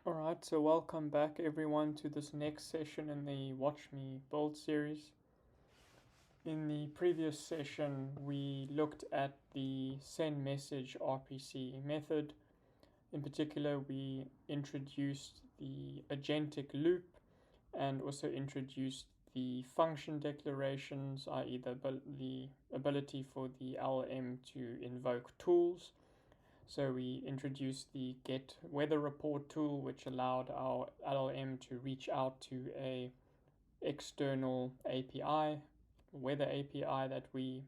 Alright, so welcome back everyone to this next session in the Watch Me Build series. In the previous session, we looked at the SendMessage RPC method. In particular, we introduced the agentic loop and also introduced the function declarations, i.e. the ability for the LLM to invoke tools. So we introduced the get weather report tool, which allowed our LLM to reach out to a external API, weather API that we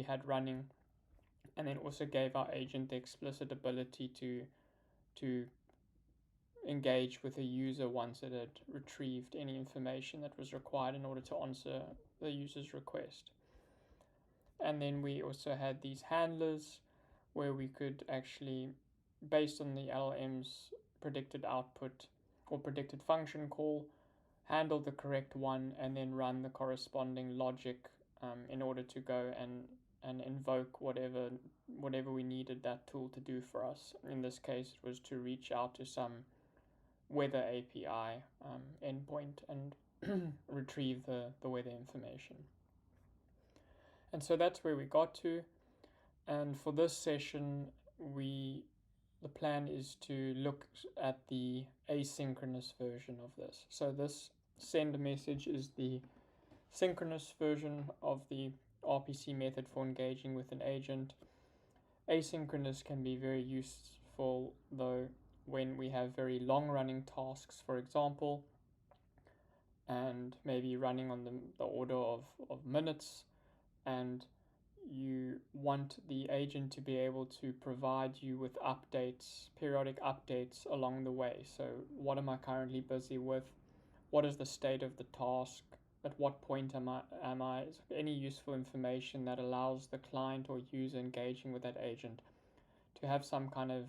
had running, and then also gave our agent the explicit ability to engage with a user once it had retrieved any information that was required in order to answer the user's request. And then we also had these handlers where we could actually, based on the LLM's predicted output or predicted function call, handle the correct one and then run the corresponding logic in order to go and invoke whatever we needed that tool to do for us. In this case, it was to reach out to some weather API endpoint and retrieve the weather information. And so that's where we got to. And for this session, the plan is to look at the asynchronous version of this. So this send message is the synchronous version of the RPC method for engaging with an agent. Asynchronous can be very useful though when we have very long running tasks, for example, and maybe running on the order of minutes, and you want the agent to be able to provide you with updates, periodic updates along the way. So what am I currently busy with? What is the state of the task? At what point am I? Any useful information that allows the client or user engaging with that agent to have some kind of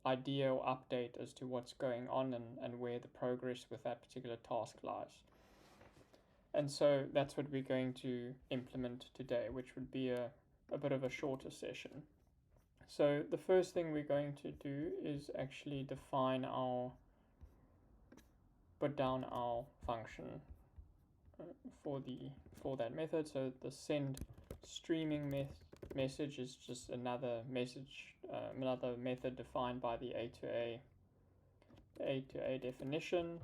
idea or update as to what's going on and where the progress with that particular task lies. And so that's what we're going to implement today, which would be a bit of a shorter session. So the first thing we're going to do is actually put down our function for that method. So the send streaming message is just another method defined by the A2A definition.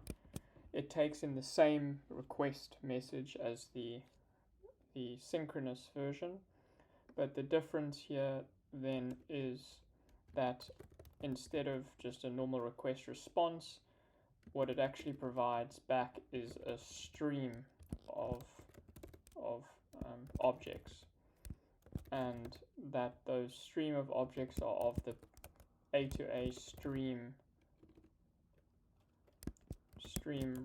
It takes in the same request message as the synchronous version, but the difference here then is that instead of just a normal request response, what it actually provides back is a stream of objects, and that those stream of objects are of the A2A stream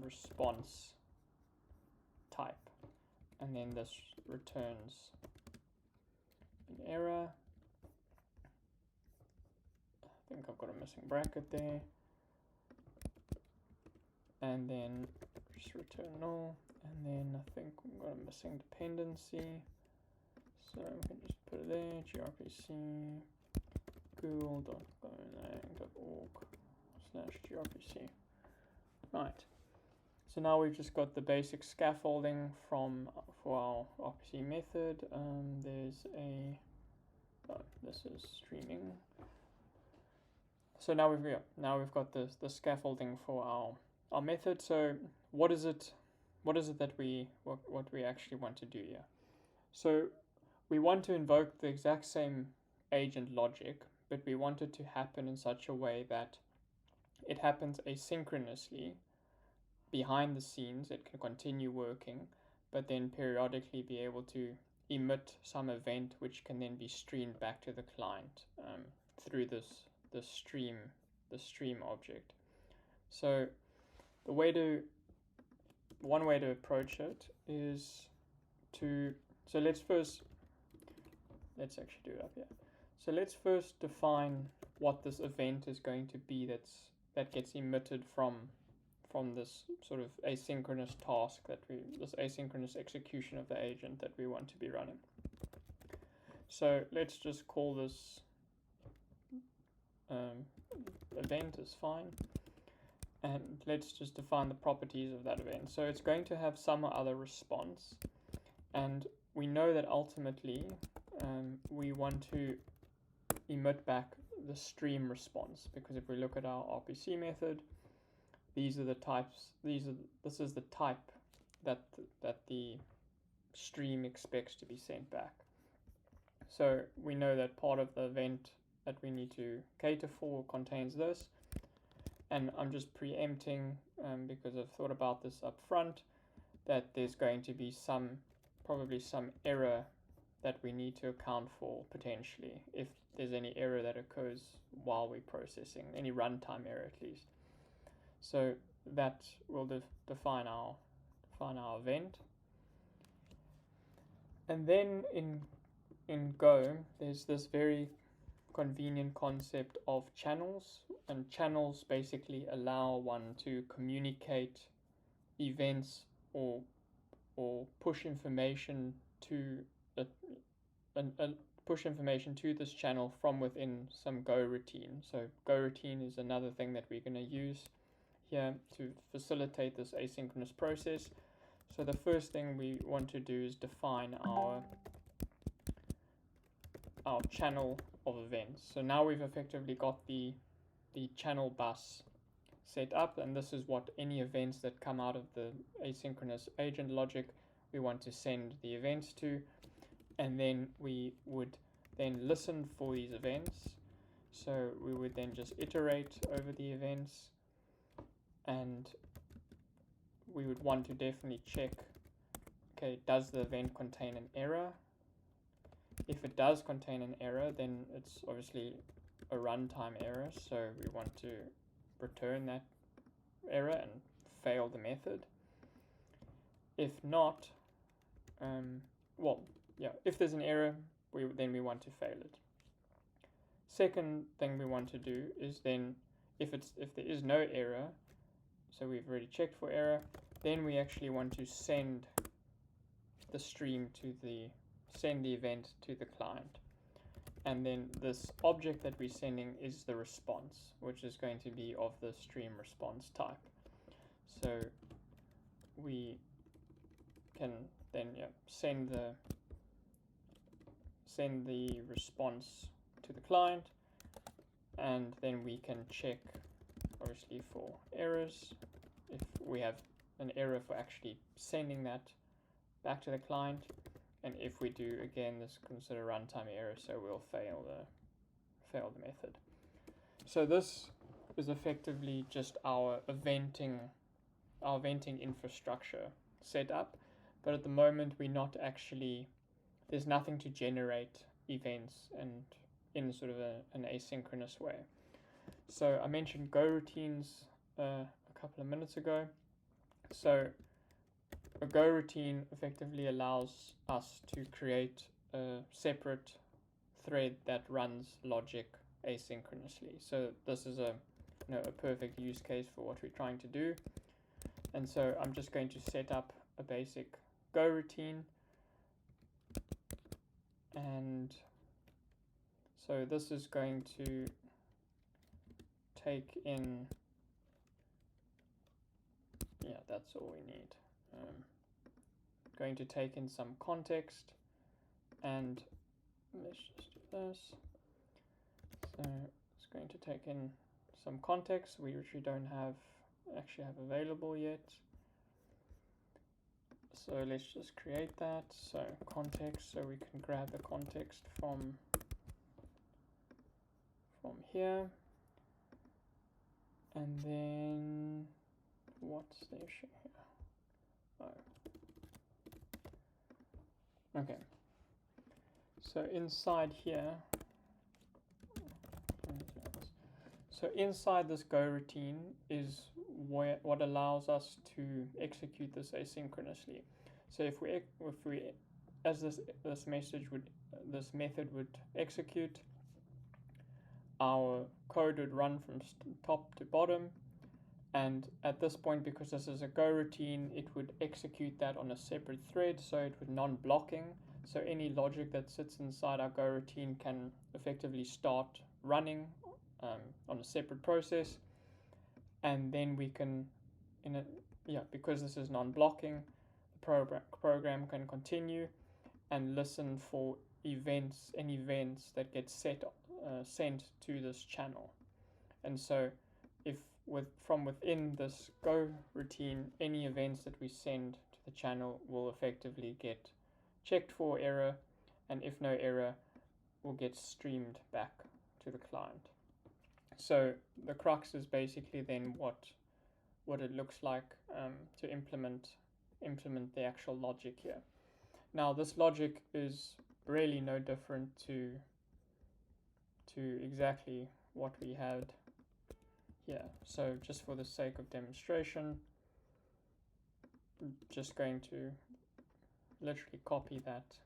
response type, and then this returns an error. I think I've got a missing bracket there, and then just return null, and then I think we've got a missing dependency, so we can just put it there, grpc google.golang.org/grpc. Right, so now we've just got the basic scaffolding for our RPC method. This is streaming. So now we've got the scaffolding for our method. So what is it that we actually want to do here? So we want to invoke the exact same agent logic, but we want it to happen in such a way that it happens asynchronously behind the scenes. It can continue working, but then periodically be able to emit some event which can then be streamed back to the client through the stream object. So one way to approach it is let's actually do it up here. So let's first define what this event is going to be that gets emitted from this sort of asynchronous task this asynchronous execution of the agent that we want to be running. So let's just call this event is fine. And let's just define the properties of that event. So it's going to have some or other response, and we know that ultimately we want to emit back the stream response, because if we look at our RPC method, these are the types. This is the type that the stream expects to be sent back. So we know that part of the event that we need to cater for contains this, and I'm just preempting because I've thought about this up front, that there's going to be probably some error that we need to account for potentially, if there's any error that occurs while we're processing, any runtime error at least. So that will define our event. And then in Go, there's this very convenient concept of channels, and channels basically allow one to communicate events or push information to push information to this channel from within some Go routine. So Go routine is another thing that we're going to use here to facilitate this asynchronous process. So the first thing we want to do is define our channel of events. So now we've effectively got the channel bus set up, and this is what any events that come out of the asynchronous agent logic we want to send the events to, and then we would then listen for these events. So we would then just iterate over the events, and we would want to definitely check, okay, does the event contain an error? If it does contain an error, then it's obviously a runtime error, so we want to return that error and fail the method. If not, if there's an error, then we want to fail it. Second thing we want to do is then, if there is no error, so we've already checked for error, then we actually want to send the event to the client. And then this object that we're sending is the response, which is going to be of the stream response type. So we can then send the response to the client, and then we can check obviously for errors. If we have an error for actually sending that back to the client, and if we do, again, this is considered runtime error, so we'll fail the method. So this is effectively just our eventing infrastructure set up, but at the moment there's nothing to generate events and in sort of an asynchronous way. So I mentioned Go routines a couple of minutes ago. So a Go routine effectively allows us to create a separate thread that runs logic asynchronously. So this is a perfect use case for what we're trying to do. And so I'm just going to set up a basic Go routine. And so this is going to take in, that's all we need. Going to take in some context, and let's just do this. So it's going to take in some context which we don't actually have available yet. So let's just create that. So context, so we can grab the context from here. And then what's the issue here? Oh. Okay. So inside here, so inside this Go routine is what allows us to execute this asynchronously. So if we as this method would execute, our code would run from top to bottom, and at this point, because this is a Go routine, it would execute that on a separate thread, so it would non-blocking. So any logic that sits inside our Go routine can effectively start running on a separate process. and then we can, because this is non-blocking, the program can continue and listen for any events that get sent to this channel. And so if from within this go routine, any events that we send to the channel will effectively get checked for error, and if no error, will get streamed back to the client. So the crux is basically then what it looks like to implement the actual logic here. Now this logic is really no different to exactly what we had here. So just for the sake of demonstration, I'm just going to literally copy that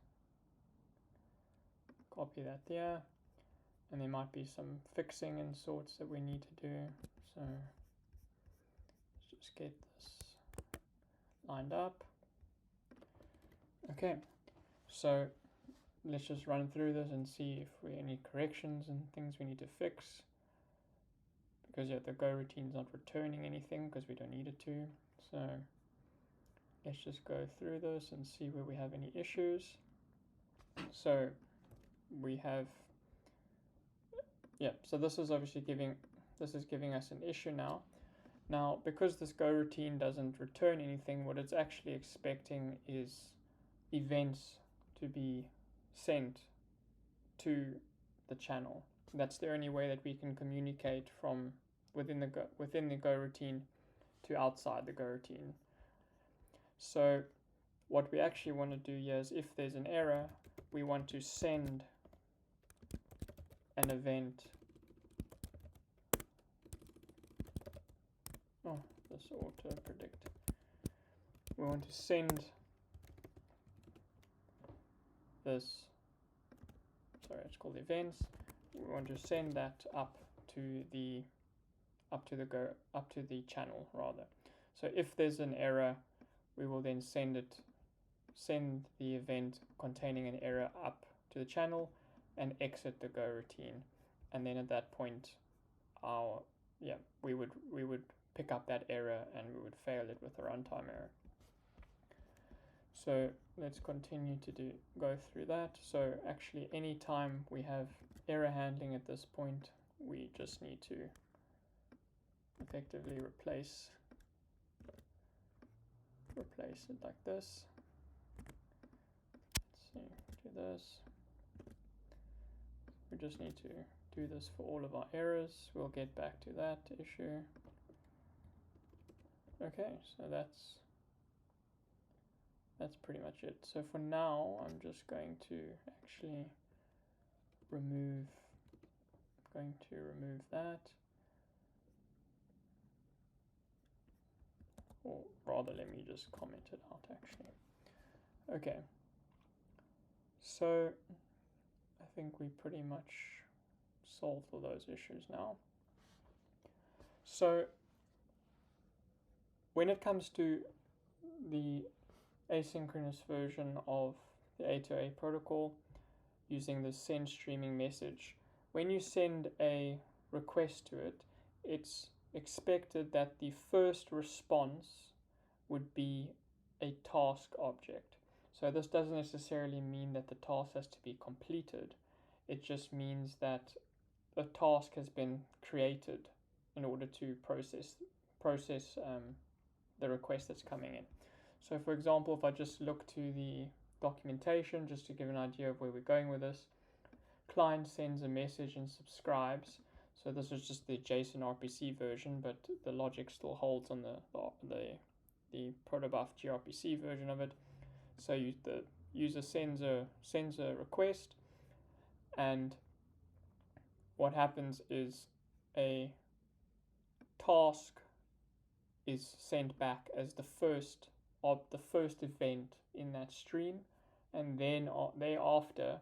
there, and there might be some fixing and sorts that we need to do. So let's just get this lined up. Okay, so let's just run through this and see if we any corrections and things we need to fix, because the go routine is not returning anything because we don't need it to. So let's just go through this and see where we have any issues. So we have, so this is obviously giving us an issue now. Now, because this go routine doesn't return anything, what it's actually expecting is events to be sent to the channel. That's the only way that we can communicate from within the go routine to outside the go routine. So what we actually want to do here is, if there's an error, we want to send an event. Oh, this auto predict. We want to send this, it's called events. We want to send that up to the channel rather. So if there's an error, we will then send the event containing an error up to the channel and exit the go routine. And then at that point, we would pick up that error and we would fail it with a runtime error. So let's continue to go through that. So actually, anytime we have error handling at this point, we just need to effectively replace it like this. Let's see, do this. We just need to do this for all of our errors. We'll get back to that issue. Okay, so that's pretty much it. So for now, I'm just going to actually remove that. Or rather, let me just comment it out actually. Okay. So I think we pretty much solved all those issues now. So when it comes to the asynchronous version of the A2A protocol using the SendStreamingMessage, when you send a request to it, it's expected that the first response would be a task object. So this doesn't necessarily mean that the task has to be completed. It just means that a task has been created in order to process the request that's coming in. So for example, if I just look to the documentation, just to give an idea of where we're going with this, client sends a message and subscribes. So this is just the JSON RPC version, but the logic still holds on the protobuf gRPC version of it. So the user sends a request, and what happens is a task is sent back as the first event in that stream, and then thereafter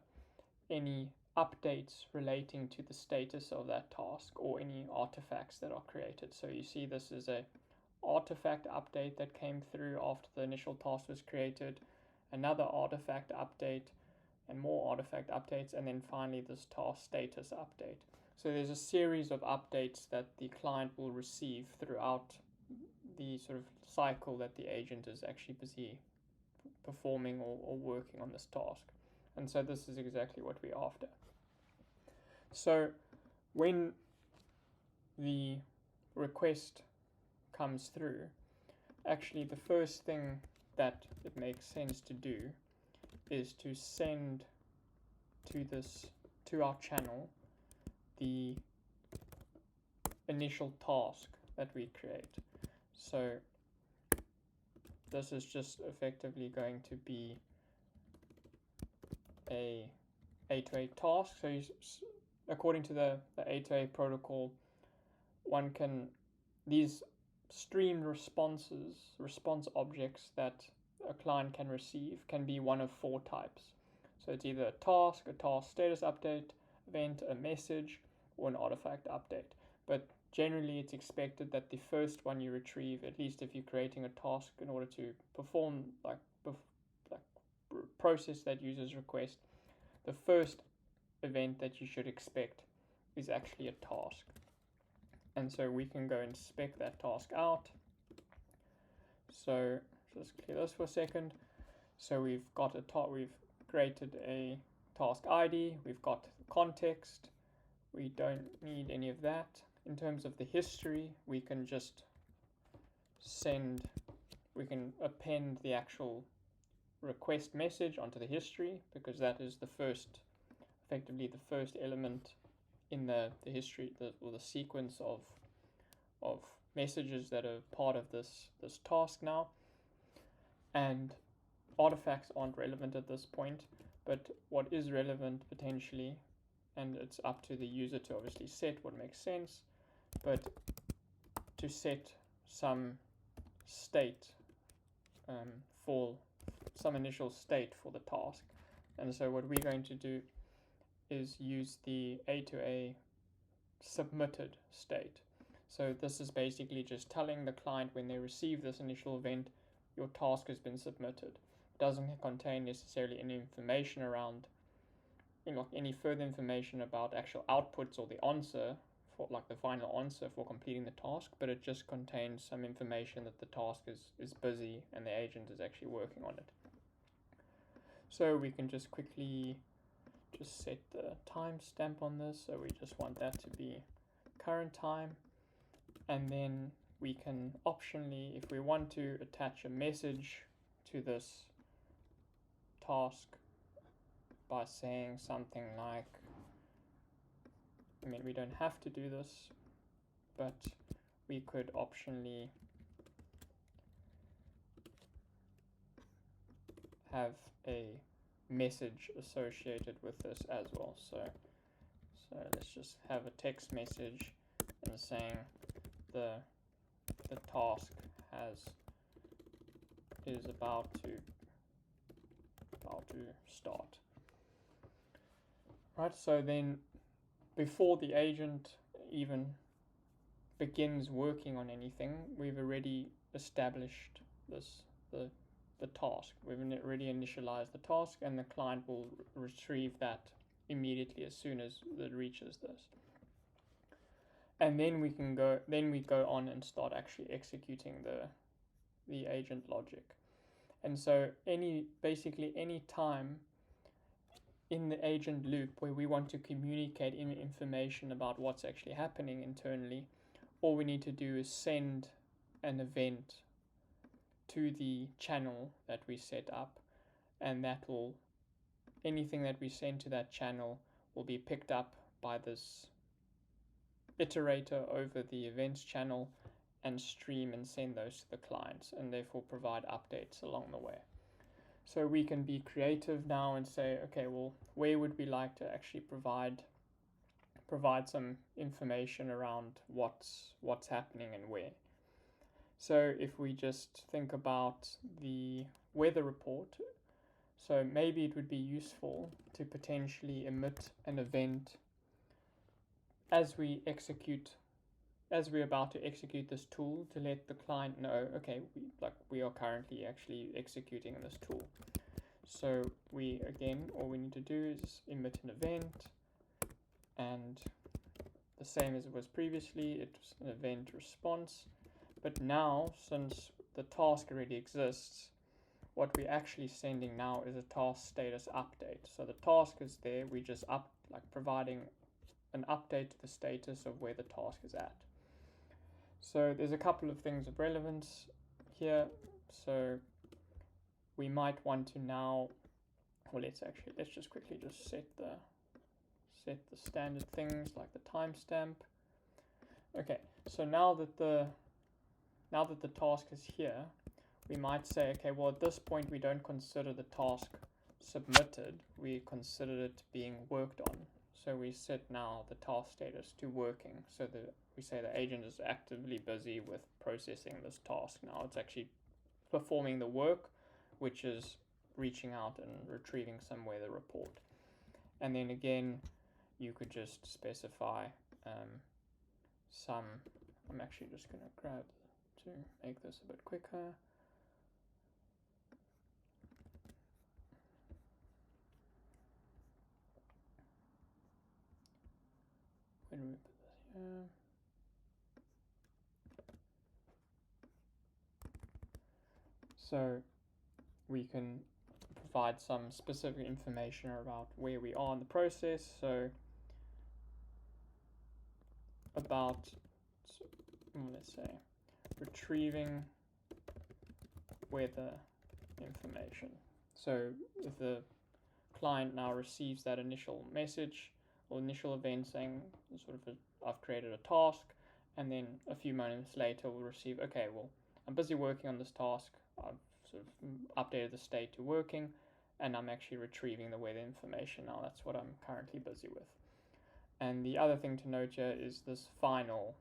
any updates relating to the status of that task or any artifacts that are created. So you see this is a artifact update that came through after the initial task was created, another artifact update, and more artifact updates, and then finally this task status update. So there's a series of updates that the client will receive throughout the sort of cycle that the agent is actually busy performing or working on this task. And so this is exactly what we're after. So when the request comes through, actually the first thing that it makes sense to do is to send to our channel the initial task that we create. So this is just effectively going to be a A2A task. So according to the A2A protocol, these streamed response objects that a client can receive can be one of 4 types. So it's either a task status update, event, a message, or an artifact update. But generally it's expected that the first one you retrieve, at least if you're creating a task in order to perform process that user's request, the first event that you should expect is actually a task. And so we can go and spec that task out. So just clear this for a second. So we've created a task ID, we've got context, we don't need any of that. In terms of the history, we can just append the actual request message onto the history, because that is effectively the first element in the history, or the sequence of messages that are part of this task now. And artifacts aren't relevant at this point, but what is relevant potentially, and it's up to the user to obviously set what makes sense, but to set some state for some initial state for the task. And so what we're going to do is use the A2A submitted state. So this is basically just telling the client when they receive this initial event, your task has been submitted. It doesn't contain necessarily any information around, any further information about actual outputs or the answer, for the final answer for completing the task, but it just contains some information that the task is busy and the agent is actually working on it. So we can just quickly set the timestamp on this. So we just want that to be current time, and then we can optionally, if we want to, attach a message to this task by saying something like, we don't have to do this, but we could optionally have a message associated with this as well. So let's just have a text message and saying the task is about to start. Right, so then before the agent even begins working on anything, we've already established the task. We've already initialized the task, and the client will retrieve that immediately as soon as it reaches this. And then we go on and start actually executing the agent logic. And so basically any time in the agent loop where we want to communicate information about what's actually happening internally, all we need to do is send an event to the channel that we set up, and anything that we send to that channel will be picked up by this iterator over the events channel and stream and send those to the clients, and therefore provide updates along the way. So we can be creative now and say, okay, well, where would we like to actually provide some information around what's happening and where. So if we just think about the weather report, so maybe it would be useful to potentially emit an event as we're about to execute this tool, to let the client know, okay, we are currently actually executing this tool. So all we need to do is emit an event, and the same as it was previously. It was an event response. But now, since the task already exists, what we're actually sending now is a task status update. So the task is there, we just providing an update to the status of where the task is at. So there's a couple of things of relevance here. So we might want to now, well, let's just quickly set the standard things like the timestamp. Okay, so now that the task is here, we might say, okay, well, at this point we don't consider the task submitted, we consider it being worked on. So we set now the task status to working, so that we say the agent is actively busy with processing this task. Now it's actually performing the work, which is reaching out and retrieving some weather report. And then again, you could just specify I'm actually just going to grab to make this a bit quicker. When we put this here, so we can provide some specific information about where we are in the process. So about, let's say, retrieving weather information. So if the client now receives that initial message or initial event saying I've created a task, and then a few moments later we'll receive, okay, well, I'm busy working on this task, I've sort of updated the state to working, and I'm actually retrieving the weather information now. That's what I'm currently busy with. And the other thing to note here is this final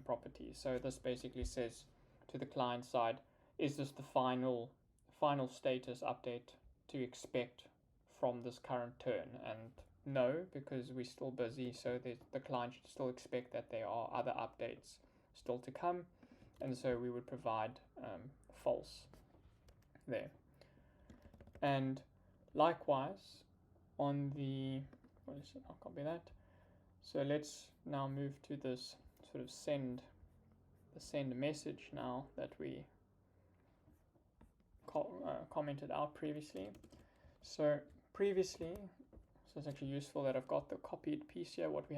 property. So this basically says to the client side, is this the final status update to expect from this current turn? And no, because we're still busy, so the client should still expect that there are other updates still to come, and so we would provide false there. And likewise on the, I'll copy that. So let's now move to this sort of send message now that we commented out previously. So previously, so it's actually useful that I've got the copied piece here. What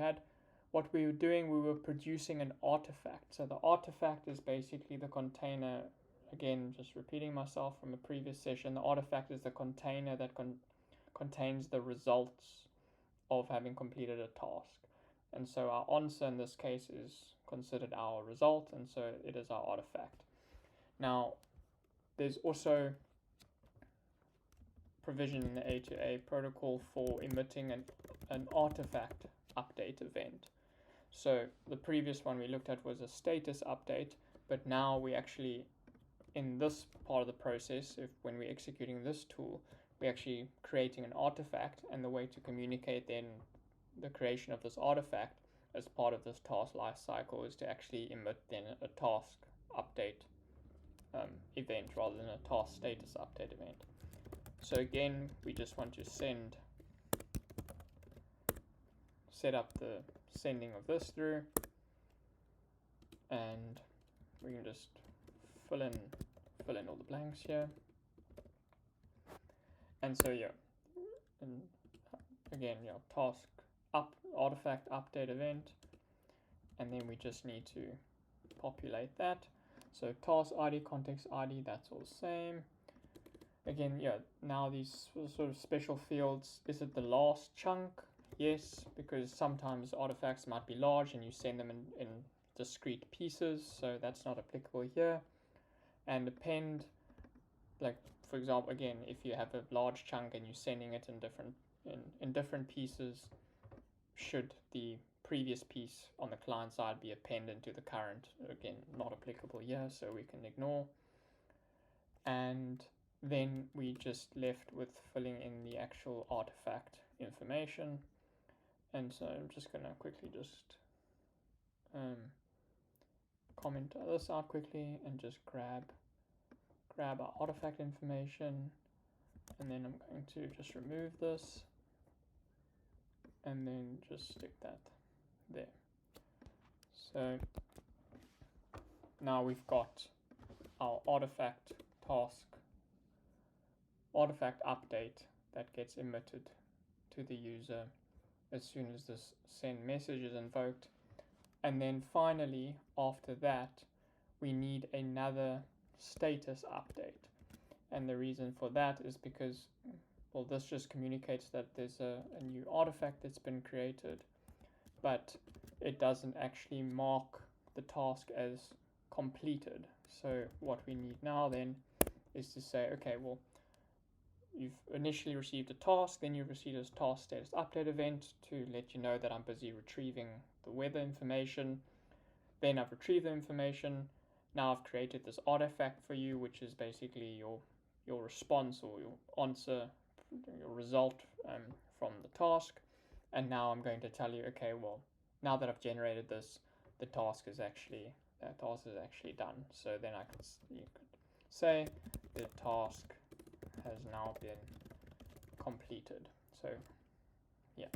we were doing, we were producing an artifact. So the artifact is basically the container. Again, just repeating myself from a previous session, the artifact is the container that contains the results of having completed a task. And so our answer in this case is considered our result, and so it is our artifact. Now, there's also provision in the A2A protocol for emitting an artifact update event. So the previous one we looked at was a status update, but now we actually, in this part of the process, when we're executing this tool, we're actually creating an artifact, and the way to communicate then the creation of this artifact as part of this task lifecycle is to actually emit then a task update event rather than a task status update event. So again, we just want to set up the sending of this through, and we can just fill in all the blanks here. And so yeah, and again, task artifact update event, and then we just need to populate that. So task ID, context ID, that's all the same. Again, now these sort of special fields, is it the last chunk? Yes, because sometimes artifacts might be large and you send them in discrete pieces, so that's not applicable here. And append, like for example, again, if you have a large chunk and you're sending it in different pieces, should the previous piece on the client side be appended to the current? Again, not applicable here, so we can ignore. And then we just left with filling in the actual artifact information. And so I'm just going to quickly just comment this out quickly and just grab our artifact information, and then I'm going to just remove this and then just stick that there. So now we've got our artifact update that gets emitted to the user as soon as this send message is invoked. And then finally, after that, we need another status update. And the reason for that is because, well, this just communicates that there's a new artifact that's been created, but it doesn't actually mark the task as completed. So what we need now then is to say, okay, well, you've initially received a task, then you've received a task status update event to let you know that I'm busy retrieving the weather information. Then I've retrieved the information. Now I've created this artifact for you, which is basically your response or your answer, your result from the task. And now I'm going to tell you, okay, well, now that I've generated this, the task is actually done. So then you could say the task has now been completed. So yeah,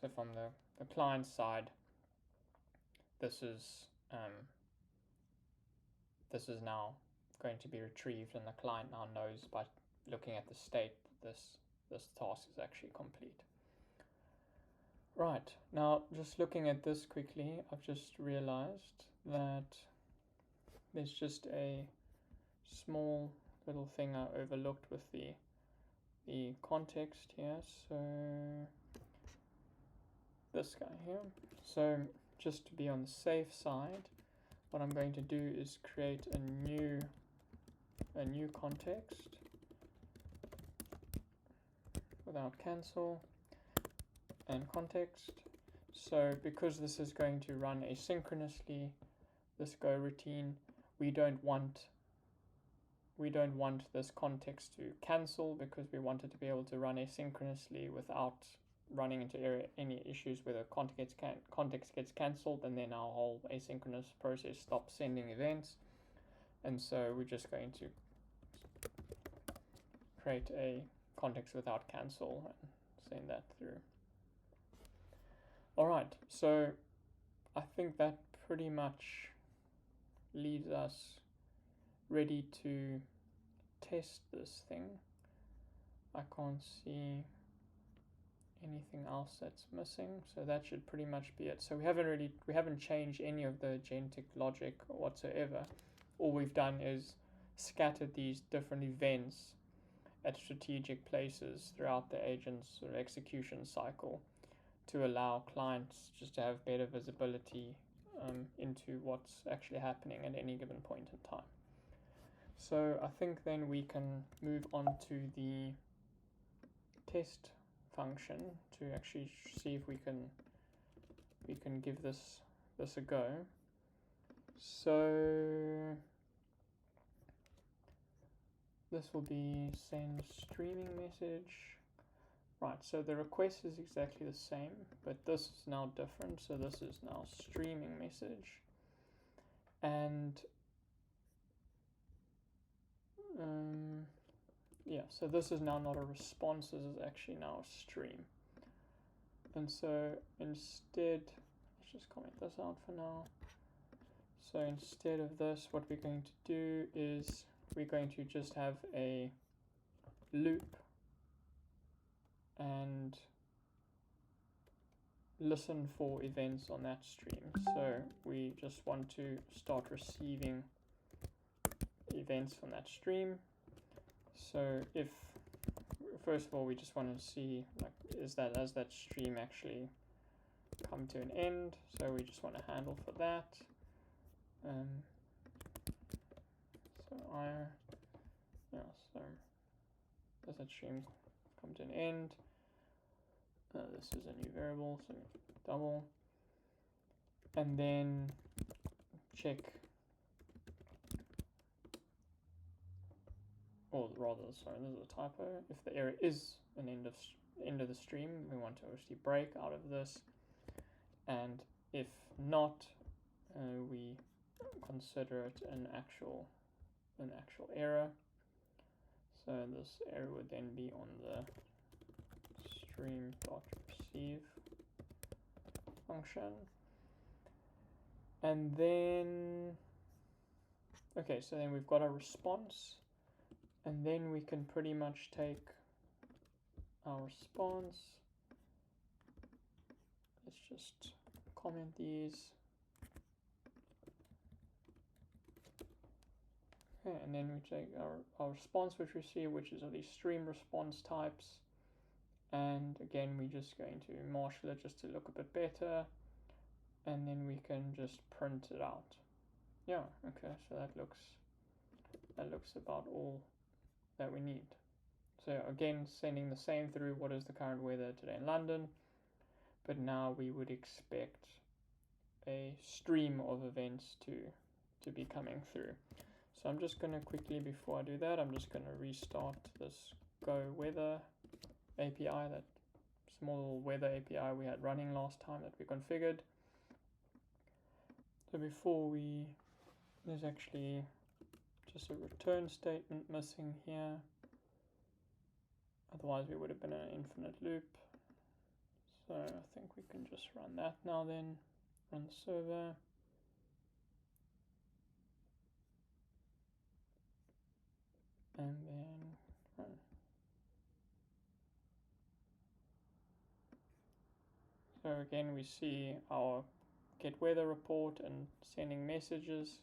so from the client side, this is now going to be retrieved, and the client now knows by looking at the state that this task is actually complete. Right, now just looking at this quickly, I've just realized that there's just a small little thing I overlooked with the context here. So this guy here. So just to be on the safe side, what I'm going to do is create a new context without cancel and context. So because this is going to run asynchronously, this go routine, we don't want this context to cancel, because we want it to be able to run asynchronously without running into any issues where the context gets cancelled, and then our whole asynchronous process stops sending events. And so we're just going to create a context without cancel and send that through. Alright, so I think that pretty much leaves us ready to test this thing. I can't see anything else that's missing, so that should pretty much be it. So we haven't changed any of the agentic logic whatsoever. All we've done is scattered these different events at strategic places throughout the agent's sort of execution cycle to allow clients just to have better visibility into what's actually happening at any given point in time. So I think then we can move on to the test function to actually see if we can give this a go. So this will be SendStreamingMessage. Right, so the request is exactly the same, but this is now different. So this is now StreamingMessage, and yeah, so this is now not a response, this is actually now a stream. And so instead, let's just comment this out for now. So instead of this, what we're going to do is we're going to just have a loop and listen for events on that stream. So we just want to start receiving events from that stream. So if, first of all, we just want to see, like, is that, as that stream actually come to an end? So we just want to handle for that. So does that stream come to an end? This is a new variable, so double, and then check, or rather, sorry, this is a typo. If the error is an end of the stream, we want to obviously break out of this, and if not, we consider it an actual error. So this error would then be on the stream.receive function. And then, okay, so then we've got our response, and then we can pretty much take our response. Let's just comment these. Okay, and then we take our response which we see, which is of these stream response types. And again, we're just going to marshal it just to look a bit better. And then we can just print it out. Yeah, okay, so that looks about all that we need. So again, sending the same through, what is the current weather today in London, but now we would expect a stream of events to be coming through. So I'm just going to quickly, before I do that, I'm just going to restart this Go Weather API, that small weather API we had running last time that we configured. So before there's actually just a return statement missing here. Otherwise we would have been in an infinite loop. So I think we can just run that now then, run the server. And then run. So again, we see our get weather report and sending messages.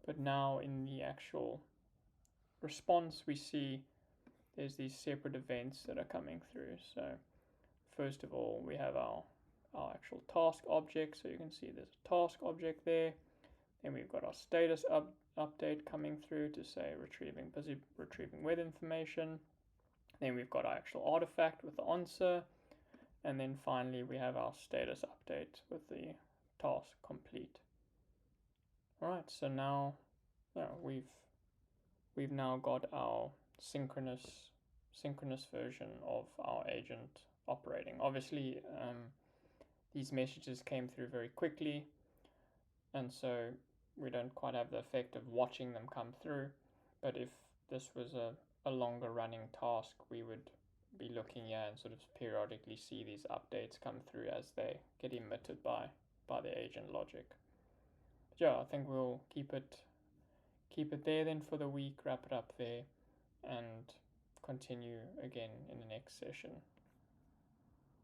But now in the actual response, we see there's these separate events that are coming through. So first of all, we have our actual task object. So you can see there's a task object there. Then we've got our status update coming through to say busy retrieving weather information. Then we've got our actual artifact with the answer. And then finally we have our status update with the task complete. Alright, so now we've now got our synchronous version of our agent operating. Obviously, these messages came through very quickly, and so we don't quite have the effect of watching them come through. But if this was a longer running task, we would be looking here and sort of periodically see these updates come through as they get emitted by the agent logic. But yeah, I think we'll keep it there then for the week, wrap it up there, and continue again in the next session.